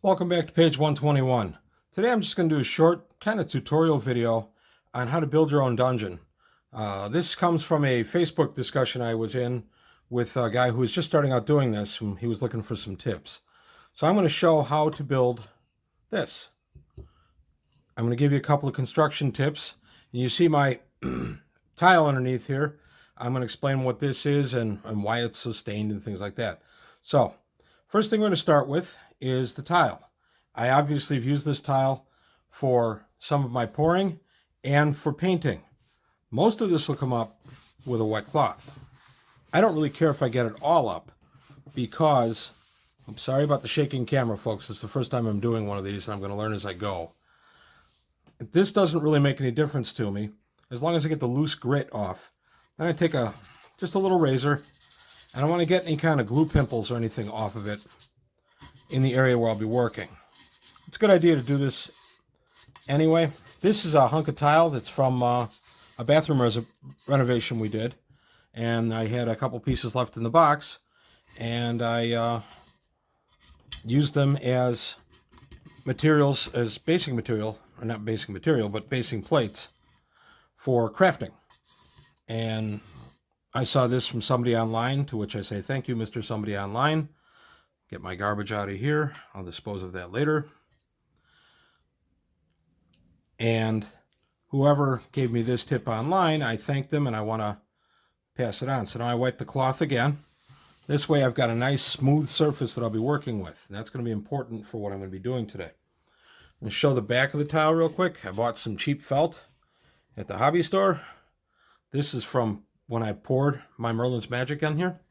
Welcome back to page 121. Today I'm just going to do a short kind of tutorial video on how to build your own dungeon. This comes from a Facebook discussion I was in with a guy who was just starting out doing this, and he was looking for some tips. So I'm going to show how to build this. I'm going to give you a couple of construction tips. And you see my tile underneath here. I'm going to explain what this is and why it's so stained and things like that. So first thing we're going to start with is the tile. I obviously have used this tile for some of my pouring and for painting. Most of this will come up with a wet cloth. I don't really care if I get it all up because, I'm sorry about the shaking camera, folks. It's the first time I'm doing one of these and I'm going to learn as I go. This doesn't really make any difference to me as long as I get the loose grit off. Then I take just a little razor, and I don't want to get any kind of glue pimples or anything off of it in the area where I'll be working. It's a good idea to do this anyway. This is a hunk of tile that's from a bathroom renovation we did, and I had a couple pieces left in the box, and I used them as materials, as basing material, or not basing material, but basing plates for crafting. And I saw this from somebody online, to which I say, thank you, Mr. Somebody Online. Get my garbage out of here. I'll dispose of that later. And whoever gave me this tip online, I thank them and I want to pass it on. So now I wipe the cloth again. This way I've got a nice smooth surface that I'll be working with. And that's going to be important for what I'm going to be doing today. I'm going to show the back of the tile real quick. I bought some cheap felt at the hobby store. This is from when I poured my Merlin's Magic on here.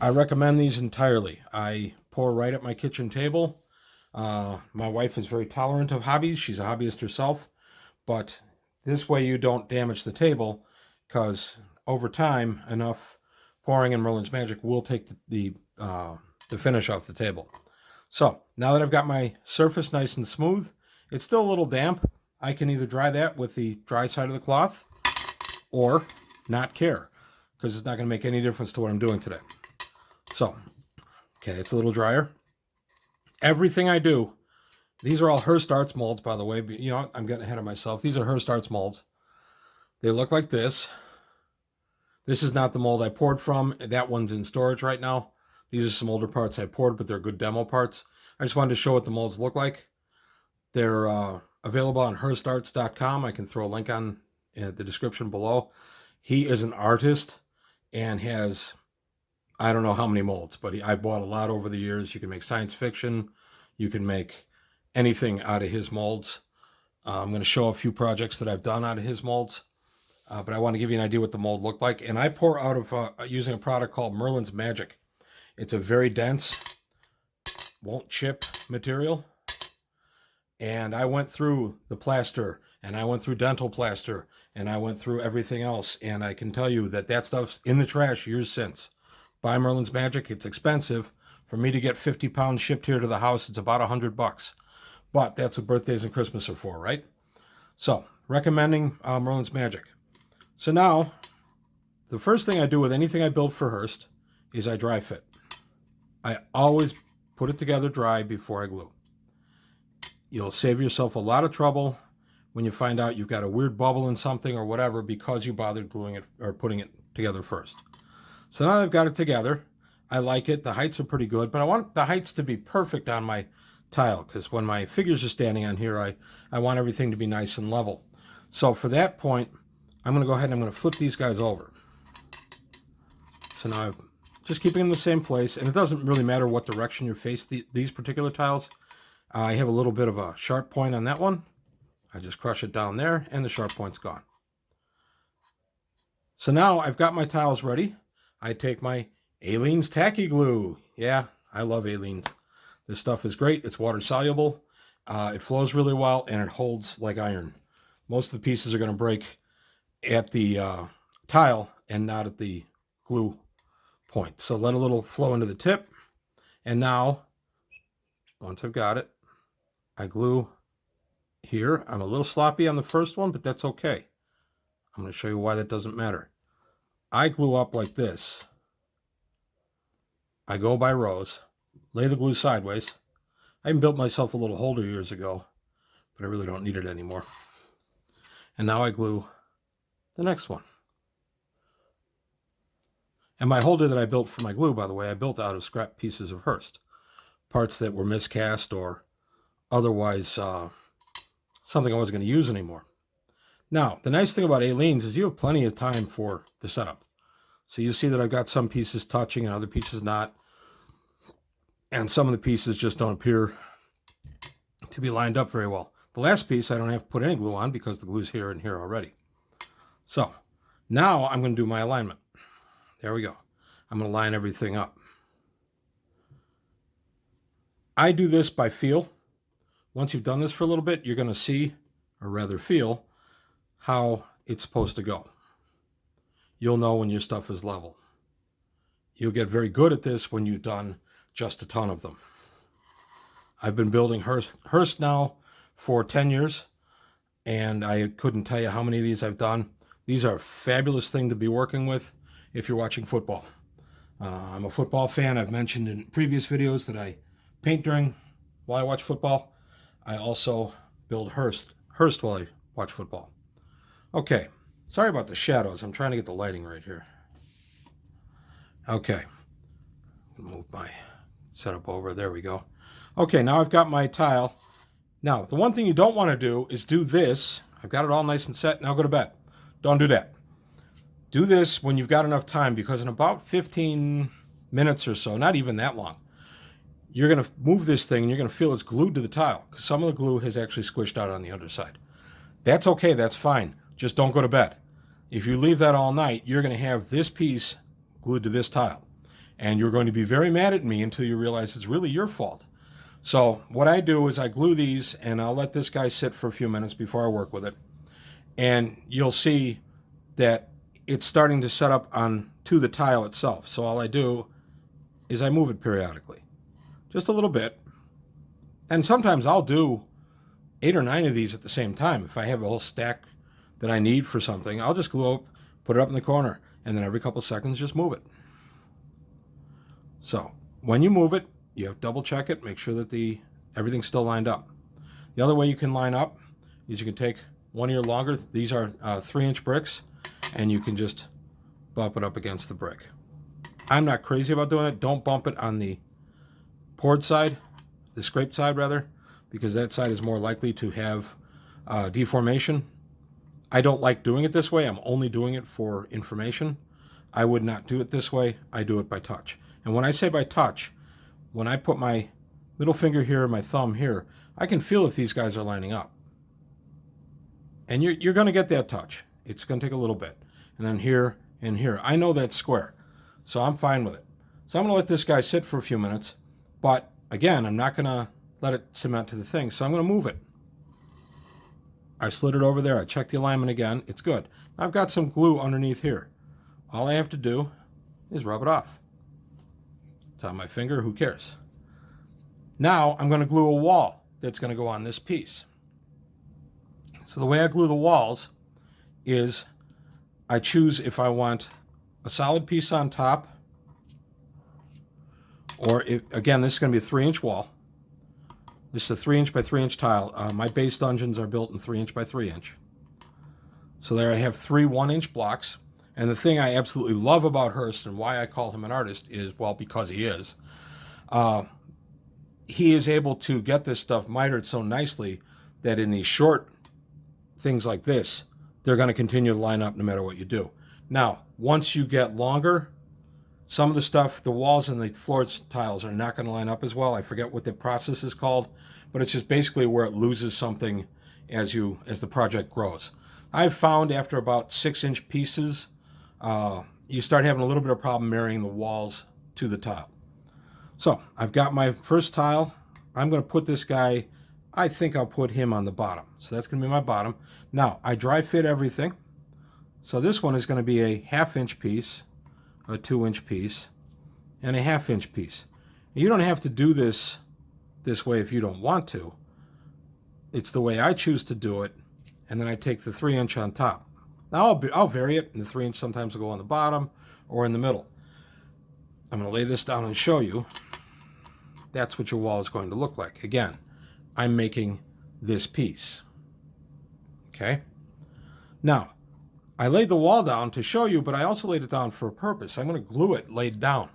I recommend these entirely. I pour right at my kitchen table. My wife is very tolerant of hobbies. She's a hobbyist herself. But this way you don't damage the table, because over time, enough pouring in Merlin's Magic will take the finish off the table. So now that I've got my surface nice and smooth, it's still a little damp. I can either dry that with the dry side of the cloth or not care, because it's not going to make any difference to what I'm doing today. So, okay, it's a little drier. Everything I do, these are all Hirst Arts molds, by the way. You know, I'm getting ahead of myself. These are Hirst Arts molds. They look like this. This is not the mold I poured from. That one's in storage right now. These are some older parts I poured, but they're good demo parts. I just wanted to show what the molds look like. They're available on hirstarts.com. I can throw a link on in the description below. He is an artist and has, I don't know how many molds, but I bought a lot over the years. You can make science fiction. You can make anything out of his molds. I'm going to show a few projects that I've done out of his molds, but I want to give you an idea what the mold looked like. And I pour out of using a product called Merlin's Magic. It's a very dense, won't chip material. And I went through the plaster, and I went through dental plaster, and I went through everything else. And I can tell you that that stuff's in the trash years since. Buy Merlin's Magic. It's expensive. For me to get 50 pounds shipped here to the house, it's about $100. But that's what birthdays and Christmas are for, right? So, recommending Merlin's Magic. So now, the first thing I do with anything I build for Hirst is I dry fit. I always put it together dry before I glue. You'll save yourself a lot of trouble when you find out you've got a weird bubble in something or whatever because you bothered gluing it or putting it together first. So now I've got it together. I like it. The heights are pretty good, but I want the heights to be perfect on my tile, because when my figures are standing on here, I want everything to be nice and level. So for that point, I'm going to go ahead and I'm going to flip these guys over. So now I'm just keeping them in the same place, and it doesn't really matter what direction you face these particular tiles. I have a little bit of a sharp point on that one. I just crush it down there, and the sharp point's gone. So now I've got my tiles ready. I take my Aleene's Tacky Glue. Yeah, I love Aleene's. This stuff is great. It's water soluble. It flows really well, and it holds like iron. Most of the pieces are going to break at the tile and not at the glue point. So let a little flow into the tip. And now, once I've got it, I glue here. I'm a little sloppy on the first one, but that's okay. I'm going to show you why that doesn't matter. I glue up like this. I go by rows, lay the glue sideways, I even built myself a little holder years ago, but I really don't need it anymore. And now I glue the next one. And my holder that I built for my glue, by the way, I built out of scrap pieces of Hirst. Parts that were miscast or otherwise something I wasn't going to use anymore. Now, the nice thing about Aleene's is you have plenty of time for the setup. So you see that I've got some pieces touching and other pieces not. And some of the pieces just don't appear to be lined up very well. The last piece I don't have to put any glue on because the glue's here and here already. So now I'm going to do my alignment. There we go. I'm going to line everything up. I do this by feel. Once you've done this for a little bit, you're going to see, or rather feel, how it's supposed to go. You'll know when your stuff is level. You'll get very good at this when you've done just a ton of them. I've been building Hirst now for 10 years, and I couldn't tell you how many of these I've done. These are a fabulous thing to be working with if you're watching football. I'm a football fan. I've mentioned in previous videos that I paint while I watch football. I also build Hirst while I watch football. Okay, sorry about the shadows. I'm trying to get the lighting right here. Okay, move my setup over. There we go. Okay, now I've got my tile. Now, the one thing you don't want to do is do this. I've got it all nice and set. Now go to bed. Don't do that. Do this when you've got enough time, because in about 15 minutes or so, not even that long, you're going to move this thing and you're going to feel it's glued to the tile, because some of the glue has actually squished out on the underside. That's okay. That's fine. Just don't go to bed. If you leave that all night, you're going to have this piece glued to this tile. And you're going to be very mad at me until you realize it's really your fault. So what I do is I glue these, and I'll let this guy sit for a few minutes before I work with it. And you'll see that it's starting to set up onto the tile itself. So all I do is I move it periodically, just a little bit. And sometimes I'll do 8 or 9 of these at the same time. If I have a whole stack that I need for something, I'll just glue up, put it up in the corner, and then every couple seconds just move it. So when you move it, you have to double check it, make sure that everything's still lined up. The other way you can line up is you can take one of your longer, these are 3-inch bricks, and you can just bump it up against the brick. I'm not crazy about doing it. Don't bump it on the poured side, the scraped side rather, because that side is more likely to have deformation. I don't like doing it this way. I'm only doing it for information. I would not do it this way. I do it by touch. And when I say by touch, when I put my middle finger here and my thumb here, I can feel if these guys are lining up. And you're going to get that touch. It's going to take a little bit. And then here and here. I know that's square, so I'm fine with it. So I'm going to let this guy sit for a few minutes. But again, I'm not going to let it cement to the thing, so I'm going to move it. I slid it over there. I checked the alignment again. It's good. I've got some glue underneath here. All I have to do is rub it off. It's on my finger. Who cares? Now I'm going to glue a wall that's going to go on this piece. So the way I glue the walls is I choose if I want a solid piece on top, or if, again, this is going to be a 3-inch wall. This is a 3-inch by 3-inch tile. My base dungeons are built in 3-inch by 3-inch. So there I have 3 1-inch blocks. And the thing I absolutely love about Hirst and why I call him an artist is, well, because he is able to get this stuff mitered so nicely that in these short things like this, they're going to continue to line up no matter what you do. Now, once you get longer, some of the stuff, the walls and the floor tiles are not going to line up as well. I forget what the process is called, but it's just basically where it loses something as the project grows. I've found after about 6-inch pieces, you start having a little bit of problem marrying the walls to the tile. So I've got my first tile. I'm going to put this guy, I think I'll put him on the bottom. So that's going to be my bottom. Now I dry fit everything. So this one is going to be a 1/2-inch piece, a 2-inch piece, and a 1/2-inch piece. You don't have to do this way if you don't want to. It's the way I choose to do it, and then I take the 3-inch on top. Now I'll vary it, and the 3-inch sometimes will go on the bottom or in the middle. I'm going to lay this down and show you. that's what your wall is going to look like. Again, I'm making this piece. Okay? Now, I laid the wall down to show you, but I also laid it down for a purpose. I'm going to glue it laid down.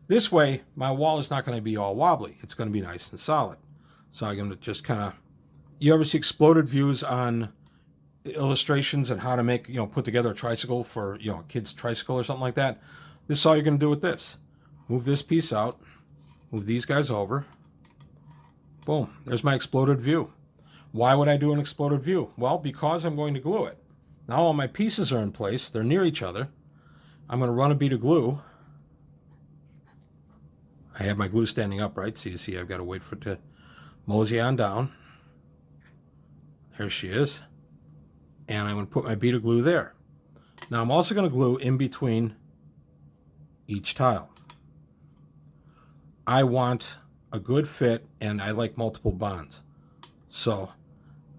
This way, my wall is not going to be all wobbly. It's going to be nice and solid. So I'm going to just kind of, you ever see exploded views on illustrations and how to make, put together a tricycle for, a kid's tricycle or something like that? This is all you're going to do with this. Move this piece out, move these guys over. Boom, there's my exploded view. Why would I do an exploded view? Well, because I'm going to glue it. Now all my pieces are in place. They're near each other. I'm going to run a bead of glue. I have my glue standing upright, so you see I've got to wait for it to mosey on down. There she is. And I'm going to put my bead of glue there. Now I'm also going to glue in between each tile. I want a good fit, and I like multiple bonds. So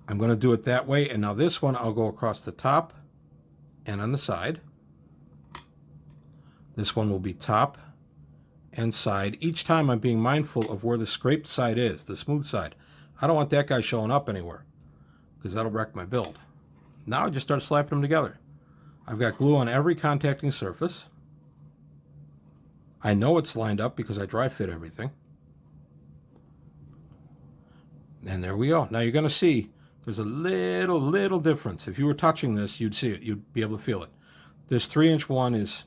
I'm going to do it that way. And now this one, I'll go across the top and on the side. This one will be top and side. Each time I'm being mindful of where the scraped side is, the smooth side. I don't want that guy showing up anywhere because that'll wreck my build. Now I just start slapping them together. I've got glue on every contacting surface. I know it's lined up because I dry fit everything. And there we go. Now you're going to see there's a little difference. If you were touching this, you'd see it. You'd be able to feel it. This 3-inch one is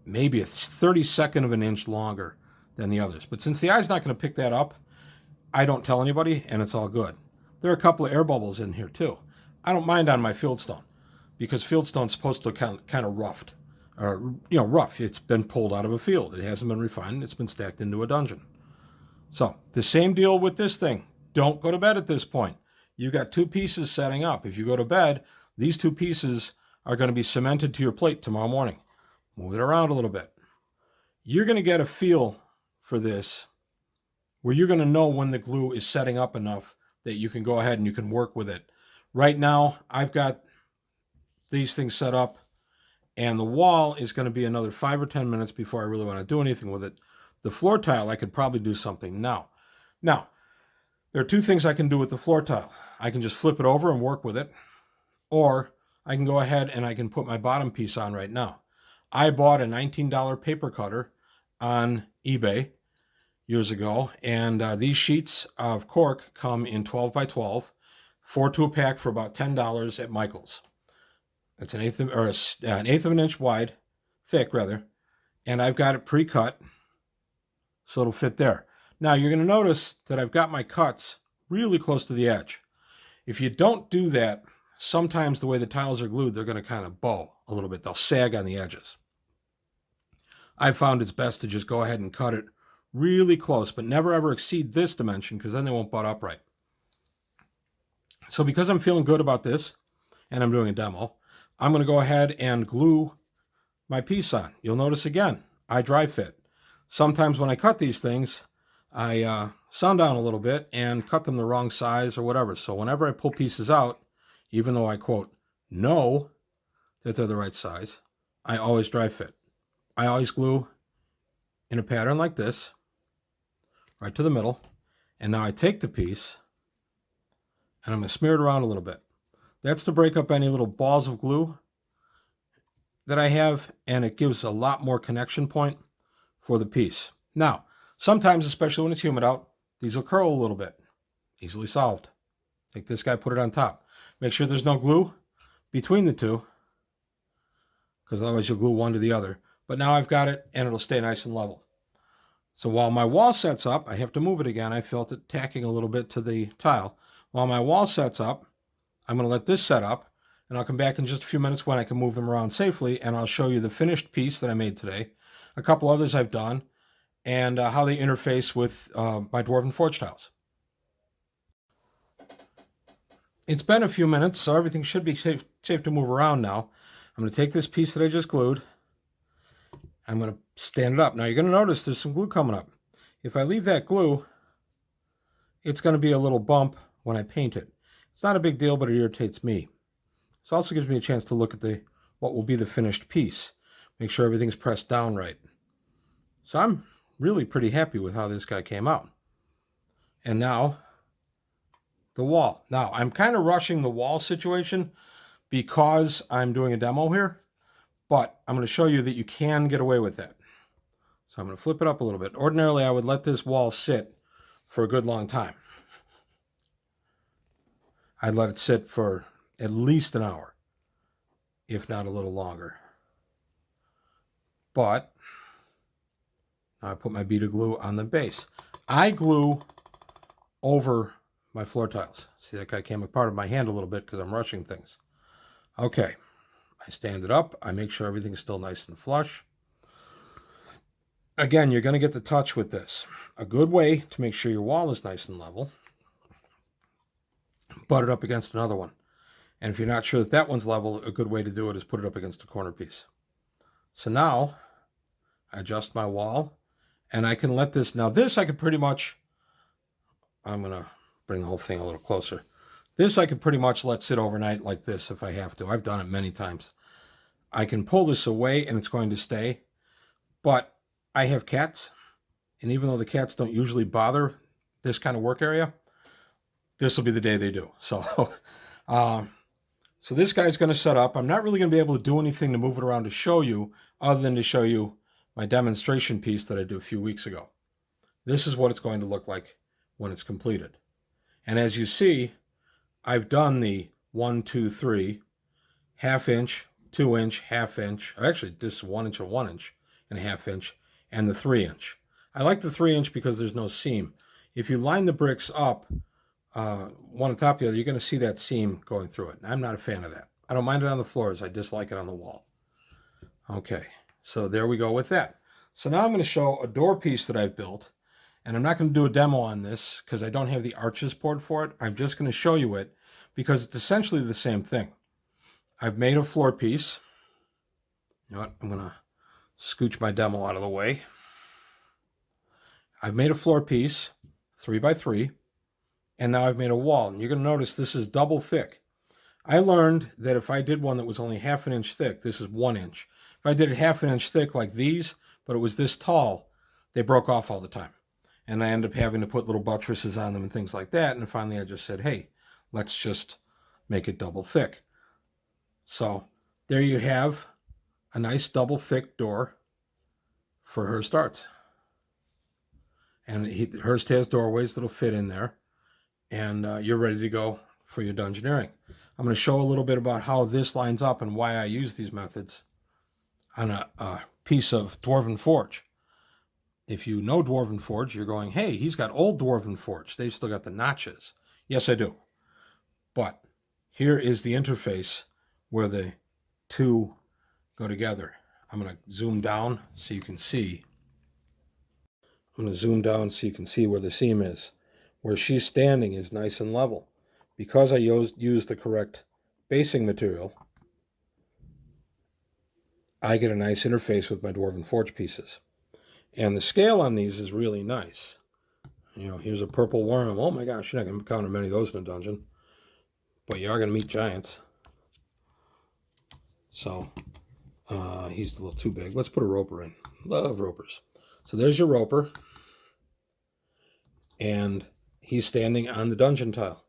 maybe a 32nd of an inch longer than the others. But since the eye's not going to pick that up, I don't tell anybody, and it's all good. There are a couple of air bubbles in here too. I don't mind on my Fieldstone because Fieldstone's supposed to look kind of roughed. Or, rough. It's been pulled out of a field. It hasn't been refined. It's been stacked into a dungeon. So the same deal with this thing. Don't go to bed at this point. You got two pieces setting up. If you go to bed, these two pieces are going to be cemented to your plate tomorrow morning. Move it around a little bit. You're going to get a feel for this where you're going to know when the glue is setting up enough that you can go ahead and you can work with it. Right now, I've got these things set up, and the wall is going to be another 5 or 10 minutes before I really want to do anything with it. The floor tile, I could probably do something now. Now, there are two things I can do with the floor tile. I can just flip it over and work with it, or I can go ahead and I can put my bottom piece on right now. I bought a $19 paper cutter on eBay years ago, and these sheets of cork come in 12 by 12, 4 to a pack for about $10 at Michael's. It's an eighth of an inch wide, thick rather, and I've got it pre-cut so it'll fit there. Now you're going to notice that I've got my cuts really close to the edge. If you don't do that, sometimes the way the tiles are glued, they're going to kind of bow a little bit. They'll sag on the edges. I've found it's best to just go ahead and cut it really close, but never ever exceed this dimension because then they won't butt up right. So because I'm feeling good about this and I'm doing a demo, I'm going to go ahead and glue my piece on. You'll notice again, I dry fit. Sometimes when I cut these things, I sun down a little bit and cut them the wrong size or whatever. So whenever I pull pieces out, even though I, quote, know that they're the right size, I always dry fit. I always glue in a pattern like this, right to the middle. And now I take the piece and I'm going to smear it around a little bit. That's to break up any little balls of glue that I have, and it gives a lot more connection point for the piece. Now, sometimes, especially when it's humid out, these will curl a little bit. Easily solved. Take this guy, put it on top. Make sure there's no glue between the two, because otherwise you'll glue one to the other. But now I've got it, and it'll stay nice and level. So while my wall sets up, I have to move it again. I felt it tacking a little bit to the tile. While my wall sets up, I'm going to let this set up, and I'll come back in just a few minutes when I can move them around safely, and I'll show you the finished piece that I made today, a couple others I've done, and how they interface with my Dwarven Forge tiles. It's been a few minutes, so everything should be safe to move around now. I'm going to take this piece that I just glued. I'm going to stand it up. Now you're going to notice there's some glue coming up. If I leave that glue, it's going to be a little bump when I paint it. It's not a big deal, but it irritates me. This also gives me a chance to look at what will be the finished piece. Make sure everything's pressed down right. So I'm really pretty happy with how this guy came out. And now the wall. Now I'm kind of rushing the wall situation because I'm doing a demo here, but I'm going to show you that you can get away with that. So I'm going to flip it up a little bit. Ordinarily, I would let this wall sit for a good long time. I'd let it sit for at least an hour, if not a little longer. But now I put my bead of glue on the base. I glue over my floor tiles. See, that guy came apart of my hand a little bit because I'm rushing things. Okay, I stand it up. I make sure everything's still nice and flush. Again, you're going to get the touch with this. A good way to make sure your wall is nice and level, butt it up against another one. And if you're not sure that that one's level, a good way to do it is put it up against a corner piece. So now I adjust my wall and I can let this, now this I could pretty much, I'm going to bring the whole thing a little closer. This I could pretty much let sit overnight like this if I have to. I've done it many times. I can pull this away and it's going to stay, but I have cats, and even though the cats don't usually bother this kind of work area, this will be the day they do. So, so this guy's going to set up. I'm not really going to be able to do anything to move it around to show you, other than to show you my demonstration piece that I did a few weeks ago. This is what it's going to look like when it's completed. And as you see, I've done the 1, 2, 3, ½ inch, 2 inch, ½ inch. Actually, this is 1 inch or 1 inch and ½ inch, and the 3 inch. I like the 3 inch because there's no seam. If you line the bricks up, one on top of the other, you're going to see that seam going through it. I'm not a fan of that. I don't mind it on the floors. I dislike it on the wall. Okay, so there we go with that. So now I'm going to show a door piece that I've built, and I'm not going to do a demo on this because I don't have the arches poured for it. I'm just going to show you it because it's essentially the same thing. I've made a floor piece. You know what? I'm going to scooch my demo out of the way. I've made a floor piece, 3 by 3, and now I've made a wall. And you're going to notice this is double thick. I learned that if I did one that was only ½ an inch thick, this is 1 inch. If I did it ½ an inch thick like these, but it was this tall, they broke off all the time. And I ended up having to put little buttresses on them and things like that. And finally I just said, hey, let's just make it double thick. So there you have a nice double thick door for Hirst Arts. And Hirst has doorways that'll fit in there. And you're ready to go for your dungeoneering. I'm going to show a little bit about how this lines up and why I use these methods on a piece of Dwarven Forge. If you know Dwarven Forge, you're going, hey, he's got old Dwarven Forge. They've still got the notches. Yes, I do. But here is the interface where the two go together. I'm going to zoom down so you can see. I'm going to zoom down so you can see where the seam is. Where she's standing is nice and level. Because I used the correct basing material, I get a nice interface with my Dwarven Forge pieces. And the scale on these is really nice. You know, here's a purple worm. Oh my gosh, you're not going to encounter many of those in a dungeon. But you are going to meet giants. So, he's a little too big. Let's put a roper in. Love ropers. So there's your roper. And he's standing on the dungeon tile.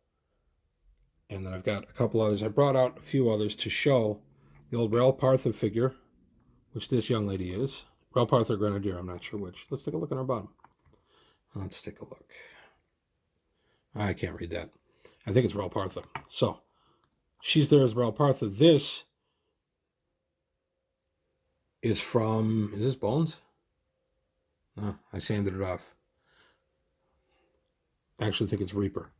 And then I've got a couple others. I brought out a few others to show the old Relpartha figure, which this young lady is. Relpartha Grenadier, I'm not sure which. Let's take a look at her bottom. Let's take a look. I can't read that. I think it's Relpartha. So, she's there as Relpartha. This is from, is this Bones? No, I sanded it off. I actually think it's Reaper.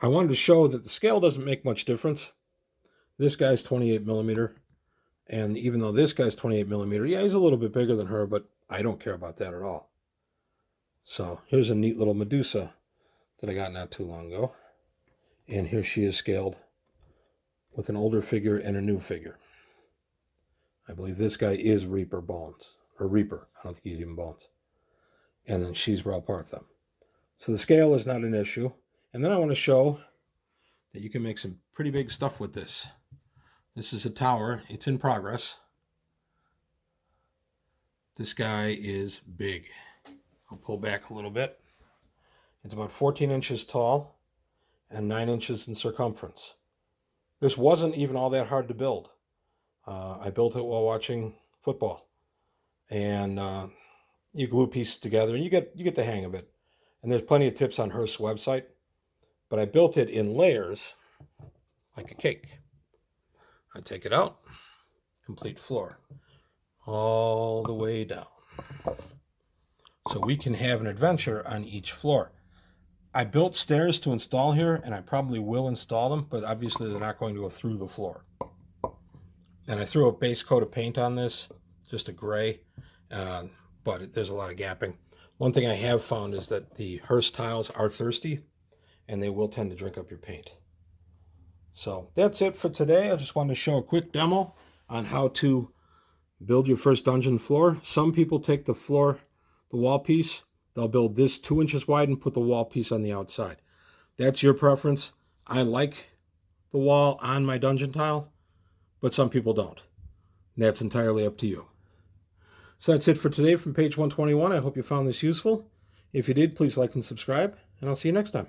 I wanted to show that the scale doesn't make much difference. This guy's 28 millimeter. And even though this guy's 28 millimeter, yeah, he's a little bit bigger than her, but I don't care about that at all. So here's a neat little Medusa that I got not too long ago. And here she is scaled with an older figure and a new figure. I believe this guy is Reaper Bones, or Reaper. I don't think he's even Bones. And then she's Relpartha. So the scale is not an issue. And then I want to show that you can make some pretty big stuff with this. This is a tower. It's in progress. This guy is big. I'll pull back a little bit. It's about 14 inches tall and 9 inches in circumference. This wasn't even all that hard to build. I built it while watching football. And you glue pieces together and you get the hang of it. And there's plenty of tips on Hirst's website. But I built it in layers like a cake. I take it out, complete floor, all the way down. So we can have an adventure on each floor. I built stairs to install here, and I probably will install them, but obviously they're not going to go through the floor. And I threw a base coat of paint on this, just a gray, but there's a lot of gapping. One thing I have found is that the Hirst tiles are thirsty, and they will tend to drink up your paint. So that's it for today. I just wanted to show a quick demo on how to build your first dungeon floor. Some people take the wall piece, they'll build this 2 inches wide and put the wall piece on the outside. That's your preference. I like the wall on my dungeon tile, but some people don't. That's entirely up to you. So that's it for today from page 121. I hope you found this useful. If you did, please like and subscribe, and I'll see you next time.